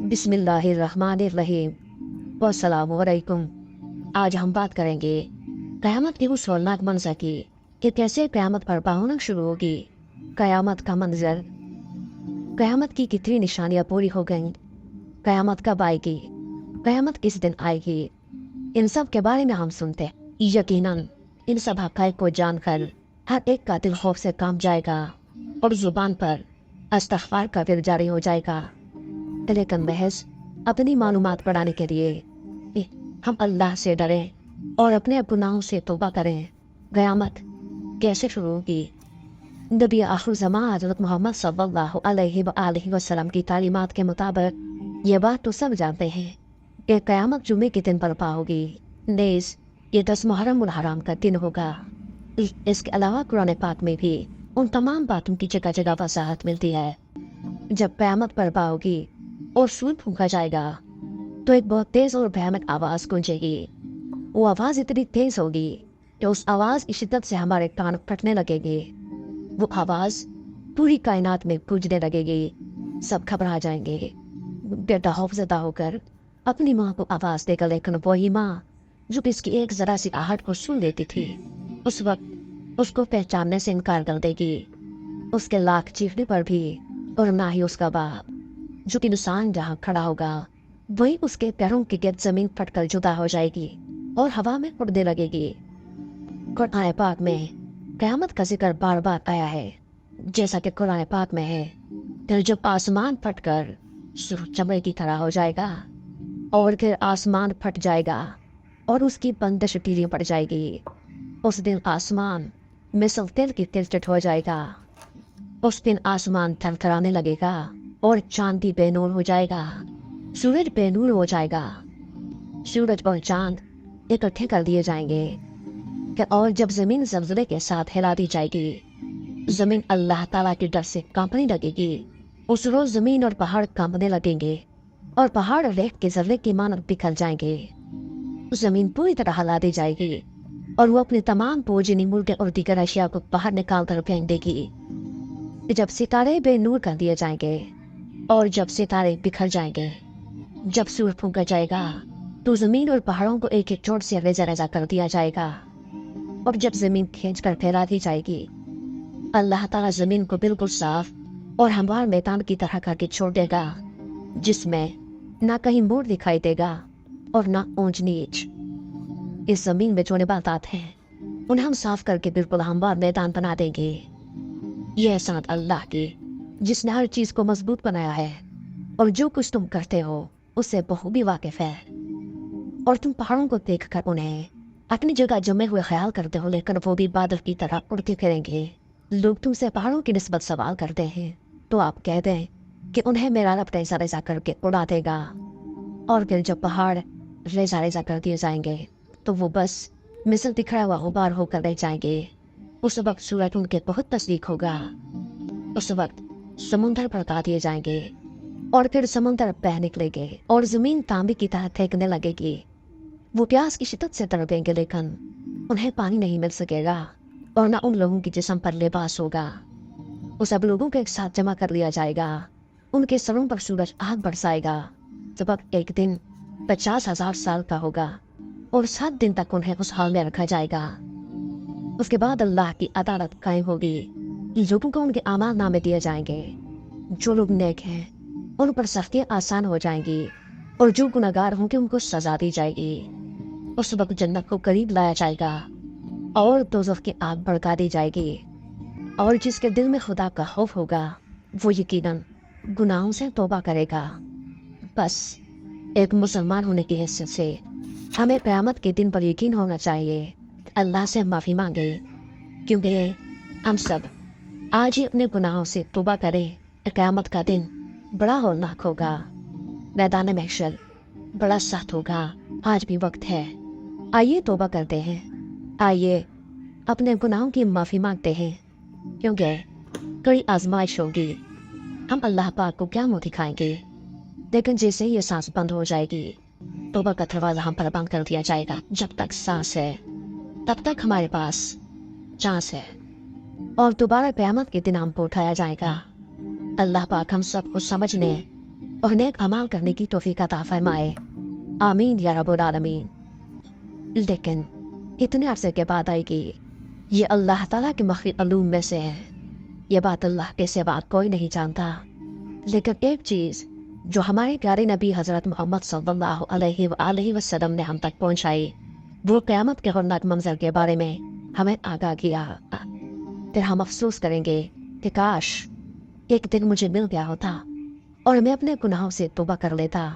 बिस्मिल्लाहिर्रहमानिर्रहीम वस्सलामुअलैकुम। आज हम बात करेंगे क़यामत के उस होलनाक मंज़र की कि कैसे क़यामत बर्पा होना शुरू होगी। क़यामत का मंज़र, क़यामत की कितनी निशानियाँ पूरी हो गईं, क़यामत कब आएगी, क़यामत किस दिन आएगी, इन सब के बारे में हम सुनते हैं। यकीनन इन सब हक़ाइक़ को जानकर हर एक का दिल खौफ से कांप जाएगा और ज़ुबान पर इस्तग़फ़ार का विर्द जारी हो जाएगा। लेकिन महज अपनी मालूमात बढ़ाने के लिए हम अल्लाह से डरें और अपने गुनाहों से तौबा करें। क़यामत कैसे शुरू होगी? नबी आखिर ज़मां हज़रत मोहम्मद सल्लल्लाहु अलैहि वसल्लम की तालीमात के मुताबिक ये बात तो सब जानते हैं कि क़यामत जुमे के दिन बर्पा होगी। नेज़ ये 10 मुहर्रम उल हराम का दिन होगा। इसके अलावा कुरान पाक में भी उन तमाम बातों की जगह जगह वजाहत मिलती है। जब क़यामत बर्पा होगी और सूरज फूंका जाएगा तो एक बहुत तेज़ और भयानक आवाज़ गूंजेगी। वो आवाज़ इतनी तेज़ होगी कि उस आवाज़ की शिद्दत से हमारे कान फटने लगेंगे। वो आवाज़ पूरी कायनात में गूंजने लगेगी। सब घबरा जाएंगे। बेटा खौफज़दा होकर अपनी माँ को आवाज़ देकर, लेकिन वही माँ जो इसकी एक ज़रा सी आहट को सुन लेती थी, उस वक्त उसको पहचानने से इनकार कर देगी। उसके लाख चीखने पर भी। और ना ही उसका बाप जो कि इंसान जहाँ खड़ा होगा वही उसके पैरों के गिर्द जमीन फटकर जुदा हो जाएगी और हवा में उड़ने लगेगी। कुरान पाक में क़यामत का जिक्र बार बार आया है, जैसा कि कुरान पाक में है, फिर जब आसमान फटकर सूरज चमड़े की तरह हो जाएगा और फिर आसमान फट जाएगा और उसकी बंदिश ढीली पड़ जाएगी। उस दिन आसमान मिसल तिल की तिलचट हो जाएगा। उस दिन आसमान थरथराने लगेगा और चांद भी बेनूर हो जाएगा, सूरज बेनूर हो जाएगा। सूरज और चांद इकट्ठे कर दिए जाएंगे और जब जमीन ज़लज़ले के साथ हिला दी जाएगी, जमीन अल्लाह ताला के डर से कांपने लगेगी। उस रोज जमीन और पहाड़ कांपने लगेंगे और पहाड़ रेत के जर्रे की मानव बिखर जाएंगे। जमीन पूरी तरह हिला दी जाएगी और वो अपने तमाम पोजनी मुर्गे और दीगर अशिया को बाहर निकाल कर फेंक देगी। जब सितारे बेनूर कर दिए जाएंगे और जब सितारे बिखर जाएंगे, जब सूरज फूंका जाएगा तो जमीन और पहाड़ों को एक एक चोट से रेजा रेजा कर दिया जाएगा। और जब जमीन खींच कर फैला दी जाएगी, अल्लाह ताला जमीन को बिल्कुल साफ और हमवार मैदान की तरह करके छोड़ देगा, जिसमें ना कहीं मोड़ दिखाई देगा और ना ऊंच नीच। इस जमीन में जो नबातात हैं उन्हें हम साफ करके बिल्कुल हमवार मैदान बना देंगे। ये एहसान अल्लाह की, जिसने हर चीज को मजबूत बनाया है और जो कुछ तुम करते हो उससे बखूबी वाकिफ है। और तुम पहाड़ों को देखकर उन्हें अपनी जगह जमे हुए ख्याल करते हो, लेकिन वो भी बादल की तरह उड़ते फिरेंगे। लोग तुमसे पहाड़ों की निस्बत सवाल करते हैं तो आप कह दें कि उन्हें मेरा रब रेजा रेजा करके उड़ा देगा। और फिर जब पहाड़ रेजा रेजा कर दिए जाएंगे तो वो बस मिसल बिखरा हुआ गुबार होकर रह जाएंगे। उस वक्त सूरज उनके बहुत नज़दीक होगा। उस वक्त समुंदर भड़का दिए जाएंगे और फिर समुंदर बह निकलेंगे और जमीन तांबे की तरह फेंकने लगेगी। वो प्यास की शिद्दत से तड़पेंगे, लेकिन उन्हें पानी नहीं मिल सकेगा और न उन लोगों की जिस्म पर लिबास होगा। वो सब लोगों को एक साथ जमा कर लिया जाएगा। उनके सरों पर सूरज आग बरसाएगा। जब वक्त एक दिन 50,000 साल का होगा और 7 दिन तक उन्हें उस हाल में रखा जाएगा। उसके बाद अल्लाह की अदालत कायम होगी। लोगों को उनके आमाल नामे दिए जाएंगे। जो लोग नेक हैं उन पर सख्तियाँ आसान हो जाएंगी और जो गुनहगार होंगे उनको सजा दी जाएगी। उस वक्त जन्नत को करीब लाया जाएगा और दोज़ख की आग भड़का दी जाएगी। और जिसके दिल में खुदा का खौफ होगा वो यकीनन गुनाहों से तौबा करेगा। बस एक मुसलमान होने की हैसियत से हमें क़यामत के दिन पर यकीन होना चाहिए। अल्लाह से माफ़ी मांगे, क्योंकि हम सब आज ही अपने गुनाहों से तौबा करें। क़यामत का दिन बड़ा हौलनाक होगा। मैदान महशर बड़ा सख्त होगा। आज भी वक्त है, आइए तौबा करते हैं। आइए अपने गुनाहों की माफ़ी मांगते हैं, क्योंकि कई आजमाइश होगी। हम अल्लाह पाक को क्या मुँह दिखाएंगे, लेकिन जैसे ही ये सांस बंद हो जाएगी तौबा का दरवाज़ा हम पर बंद कर दिया जाएगा। जब तक सांस है तब तक हमारे पास चांस है और दोबारा क़यामत के दिन हम को उठाया जाएगा। अल्लाह पाक हम सबको समझने اور نیک اعمال کرنے کی توفیق عطا فرمائے، آمین یا رب العالمین۔ لیکن اتنے عرصے کے بعد آئے گی، یہ اللہ تعالیٰ کے مخفی علوم میں سے ہے، یہ بات اللہ کے سوا کوئی نہیں جانتا۔ لیکن ایک چیز جو ہمارے پیارے نبی حضرت محمد صلی اللہ علیہ وآلہ وسلم نے ہم تک پہنچائی، وہ قیامت کے ہولناک منظر کے بارے میں ہمیں آگاہ کیا۔ پھر ہم افسوس کریں گے کہ کاش ایک دن مجھے مل گیا ہوتا اور میں اپنے گناہوں سے توبہ کر لیتا۔